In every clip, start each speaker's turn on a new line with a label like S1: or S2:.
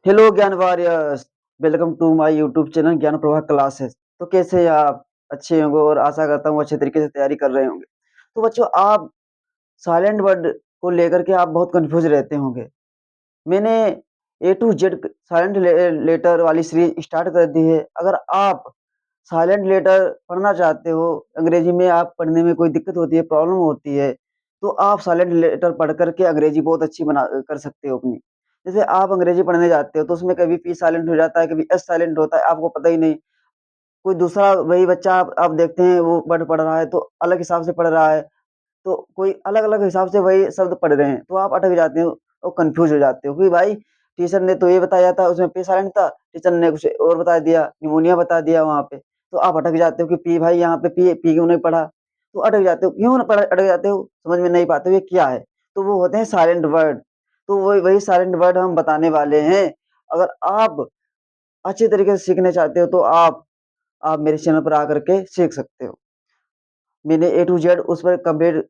S1: Hello Gyan warriors, welcome to my YouTube channel Gyan Pravah classes. तो कैसे हैं आप? अच्छे होंगे और आशा करता हूँ अच्छे तरीके से तैयारी कर रहे होंगे। तो बच्चों, आप साइलेंट वर्ड को लेकर के आप बहुत कंफ्यूज रहते होंगे। मैंने ए टू जेड साइलेंट लेटर वाली सीरीज स्टार्ट कर दी है। अगर आप साइलेंट लेटर पढ़ना चाहते हो, अंग्रेजी में आप पढ़ने में कोई दिक्कत होती है, प्रॉब्लम होती है, तो आप साइलेंट लेटर पढ़ कर के अंग्रेजी बहुत अच्छी बना कर सकते हो अपनी। जैसे आप अंग्रेजी पढ़ने जाते हो तो उसमें कभी पी साइलेंट हो जाता है, कभी एस साइलेंट होता है, आपको पता ही नहीं। कोई दूसरा वही बच्चा आप देखते हैं वो वर्ड पढ़ रहा है तो अलग हिसाब से पढ़ रहा है, तो कोई अलग-अलग हिसाब से वही शब्द पढ़ रहे हैं, तो आप अटक जाते हो और कन्फ्यूज़ हो जाते हो कि भाई टीचर ने तो ये बताया था, उसमें पी साइलेंट था, टीचर ने कुछ और बता दिया, निमोनिया बता दिया वहाँ पे। तो आप अटक जाते हो कि पी भाई यहाँ पे पी क्यों नहीं पढ़ा? तो अटक जाते हो, क्यों ना पढ़ा अटक जाते हो? समझ में नहीं पाते हो ये क्या है? तो वो होते हैं साइलेंट वर्ड। तो वही वही साइलेंट वर्ड हम बताने वाले हैं। अगर आप अच्छे तरीके से सीखना चाहते हो तो आप मेरे चैनल पर आकर के सीख सकते हो। मैंने ए टू जेड उस पर कंप्लीट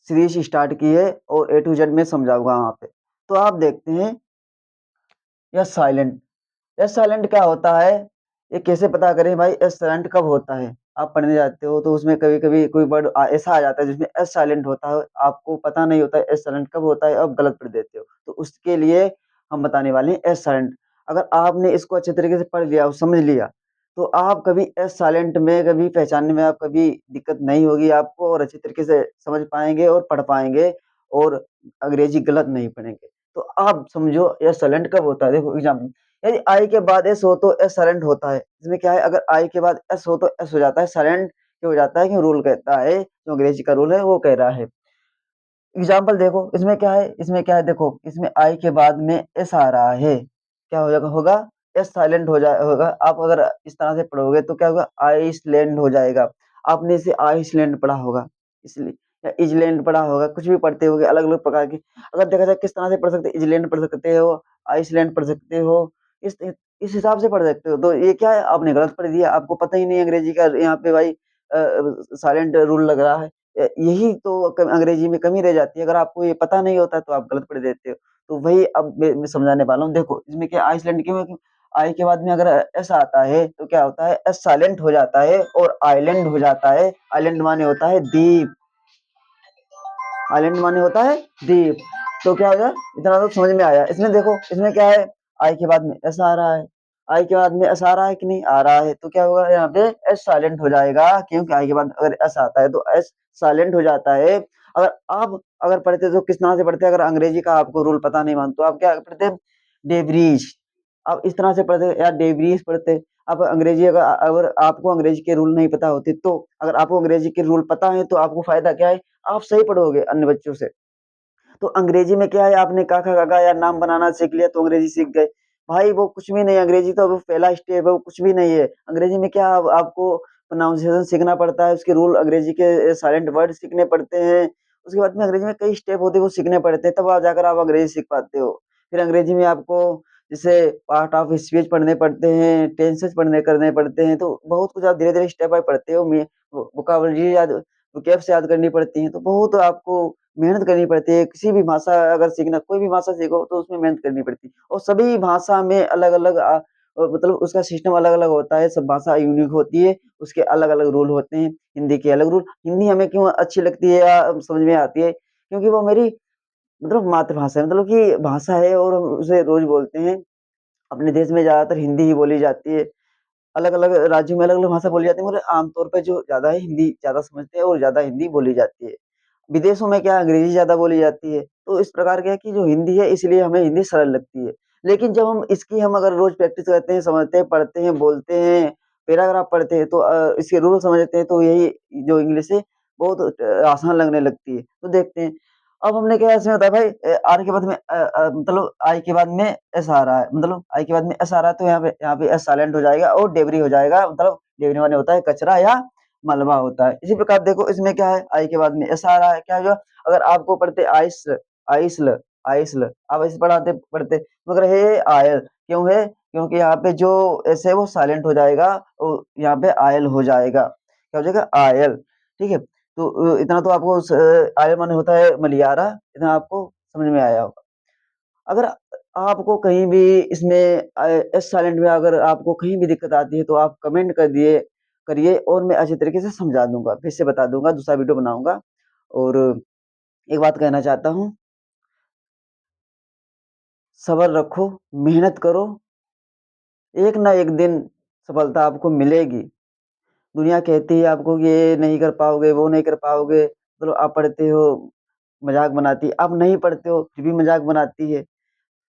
S1: सीरीज़ स्टार्ट की है और ए टू जेड मैं समझाऊँगा वहाँ पे। तो आप देखते हैं एस साइलेंट। एस साइलेंट क्या होता है? ये कैसे पता करें भाई एस साइलेंट कब होता है? आप पढ़ने जाते हो तो उसमें कभी-कभी कोई वर्ड ऐसा आ जाता है जिसमें एस साइलेंट होता है, आपको पता नहीं होता है एस साइलेंट कब होता है, आप गलत पढ़ देते हो। तो उसके लिए हम बताने वाले हैं एस साइलेंट। अगर आपने इसको अच्छे तरीके से पढ़ लिया और समझ लिया, तो आप कभी एस साइलेंट में कभी पहचानने में आप कभी दिक्कत नहीं होगी आपको और अच्छे तरीके से समझ पाएँगे और पढ़ पाएँगे और अंग्रेजी गलत नहीं पढ़ेंगे। तो आप समझो एस साइलेंट कब होता है? देखो एग्ज़ाम्पल, यदि आई के बाद एस हो तो एस साइलेंट होता है। इसमें क्या है, अगर आई के बाद एस हो तो एस हो जाता है, साइलेंट क्यों हो जाता है? क्यों रूल कहता है, जो अंग्रेजी का रूल है वो कह रहा है। एग्ज़ाम्पल देखो, इसमें क्या है देखो, इसमें आई के बाद में एस आ रहा है, क्या हो जाएगा होगा? एस साइलेंट हो जाए होगा। आप अगर इस तरह से पढ़ोगे तो क्या होगा? आइसलैंड हो जाएगा। आपने इसे आइसलैंड पढ़ा होगा, इसलिए या इज़लैंड पढ़ा होगा, कुछ भी पढ़ते होगे अलग-अलग प्रकार की। अगर देखा जाए किस तरह से पढ़ सकते हैं, इज़लैंड पढ़ सकते हो, आइसलैंड पढ़ सकते हो, इस हिसाब से पढ़ सकते हो। तो ये क्या है, आपने गलत पढ़ दिया, आपको पता ही नहीं अंग्रेजी का यहाँ पे भाई साइलेंट रूल लग रहा है। यही तो अंग्रेजी में कमी रह जाती है। अगर आपको ये पता नहीं होता तो आप गलत पढ़ देते हो। तो वही अब मैं समझाने वाला हूँ। देखो इसमें क्या आइसलैंड क्यों है कि आई के बाद में अगर एस आता है तो क्या होता है, एस साइलेंट हो जाता है और आइलैंड हो जाता है। आइलैंड माने होता है द्वीप। आइलैंड माने होता है द्वीप। तो क्या हो गया, इतना तो समझ में आया। इसमें देखो, इसमें क्या है, आई के बाद में एस आ रहा है। आई के बाद में एस आ रहा है कि नहीं आ रहा है, तो क्या होगा यहाँ पे एस साइलेंट हो जाएगा, क्योंकि आई के बाद अगर एस आता है तो एस साइलेंट हो जाता है। अगर आप अगर पढ़ते तो किस तरह से पढ़ते, अगर अंग्रेजी का आपको रूल पता नहीं मान तो आप क्या पढ़ते, डेवरीज। आप इस तरह से पढ़ते या डेवरीज पढ़ते। आप अंग्रेजी अगर अगर आपको अंग्रेजी के रूल नहीं पता होते तो, अगर आपको अंग्रेजी के रूल पता है तो आपको फायदा क्या है, आप सही पढ़ोगे अन्य बच्चों से। तो अंग्रेजी में क्या है, आपने क, ख, ग, घ या नाम बनाना सीख लिया तो अंग्रेजी सीख गए। भाई वो कुछ भी नहीं है, अंग्रेजी तो वो पहला स्टेप है, वो कुछ भी नहीं है। अंग्रेजी में क्या आपको प्रोनाउंसिएशन सीखना पड़ता है, उसके रूल अंग्रेजी के साइलेंट वर्ड सीखने पड़ते हैं। उसके बाद में अंग्रेजी में कई स्टेप होते हैं वो सीखने पड़ते हैं, तब आप जाकर आप अंग्रेजी सीख पाते हो। फिर अंग्रेजी में आपको जैसे पार्ट ऑफ स्पीच पढ़ने पड़ते हैं, टेंसेस पढ़ने करने पड़ते हैं, तो बहुत कुछ आप धीरे-धीरे स्टेप बाय पढ़ते हो। वोकैब्युलरी याद वोकैब्स याद करनी पड़ती हैं, तो बहुत आपको मेहनत करनी पड़ती है। किसी भी भाषा अगर सीखना, कोई भी भाषा सीखो तो उसमें मेहनत करनी पड़ती है और सभी भाषा में अलग-अलग मतलब उसका सिस्टम अलग-अलग होता है, सब भाषा यूनिक होती है, उसके अलग-अलग रूल होते हैं। हिंदी के अलग रूल, हिंदी हमें क्यों अच्छी लगती है या समझ में आती है, क्योंकि वो मेरी मतलब मातृभाषा है, मतलब कि भाषा है और हम उसे रोज़ बोलते हैं। अपने देश में ज़्यादातर हिंदी ही बोली जाती है। अलग-अलग राज्यों में अलग-अलग भाषा बोली जाती है, मगर आम तौर पे जो ज़्यादा है हिंदी ज़्यादा समझते हैं और ज़्यादा हिंदी बोली जाती है। विदेशों में क्या अंग्रेज़ी ज़्यादा बोली जाती है, तो इस प्रकार क्या है कि जो हिंदी है इसलिए हमें हिंदी सरल लगती है। लेकिन जब हम अगर रोज़ प्रैक्टिस करते हैं, समझते हैं, पढ़ते हैं, बोलते हैं, पैराग्राफ पढ़ते हैं तो इसके रूल समझते हैं तो यही जो इंग्लिश है बहुत आसान लगने लगती है। तो देखते हैं, अब हमने क्या इसमें बताया भाई आर के बाद में मतलब आई के बाद में एस आ रहा है, मतलब आई के बाद में एस आ रहा है तो यहाँ पे एस साइलेंट हो जाएगा और डेवरी हो जाएगा, मतलब डेवरी माने होता है कचरा या मलबा होता है। इसी प्रकार देखो इसमें क्या है, आई के बाद में एस आ रहा है, क्या होगा, अगर आपको पढ़ते आइसल आइसल आप ऐसे पढ़ते मगर है आयल, क्यों है? क्योंकि यहाँ पे जो एस है वो साइलेंट हो जाएगा और यहाँ पे आयल हो जाएगा। क्या हो जाएगा? आयल, ठीक है? तो इतना तो आपको आयल माने होता है मलियारा, इतना आपको समझ में आया होगा। अगर आपको कहीं भी इसमें एस साइलेंट में अगर आपको कहीं भी दिक्कत आती है तो आप कमेंट कर दिए करिए और मैं अच्छे तरीके से समझा दूँगा, फिर से बता दूँगा, दूसरा वीडियो बनाऊँगा। और एक बात कहना चाहता हूँ, सब्र रखो, मेहनत करो, एक ना एक दिन सफलता आपको मिलेगी। दुनिया कहती है आपको कि ये नहीं कर पाओगे, वो नहीं कर पाओगे, चलो आप पढ़ते हो, मज़ाक बनाती है, आप नहीं पढ़ते हो, फिर भी मज़ाक बनाती है।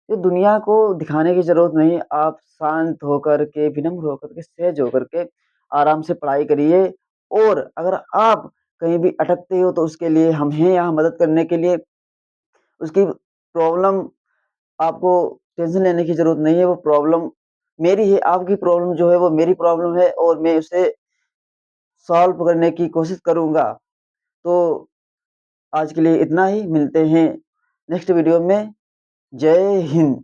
S1: तो दुनिया को दिखाने की ज़रूरत नहीं, आप शांत होकर के, विनम्र होकर के, सहज होकर के आराम से पढ़ाई करिए। और अगर आप कहीं भी अटकते हो तो उसके लिए हम हैं यहाँ मदद करने के लिए। उसकी प्रॉब्लम आपको टेंशन लेने की ज़रूरत नहीं है, वो प्रॉब्लम मेरी है, आपकी प्रॉब्लम जो है वो मेरी प्रॉब्लम है और मैं उसे सॉल्व करने की कोशिश करूँगा। तो आज के लिए इतना ही, मिलते हैं नेक्स्ट वीडियो में। जय हिंद।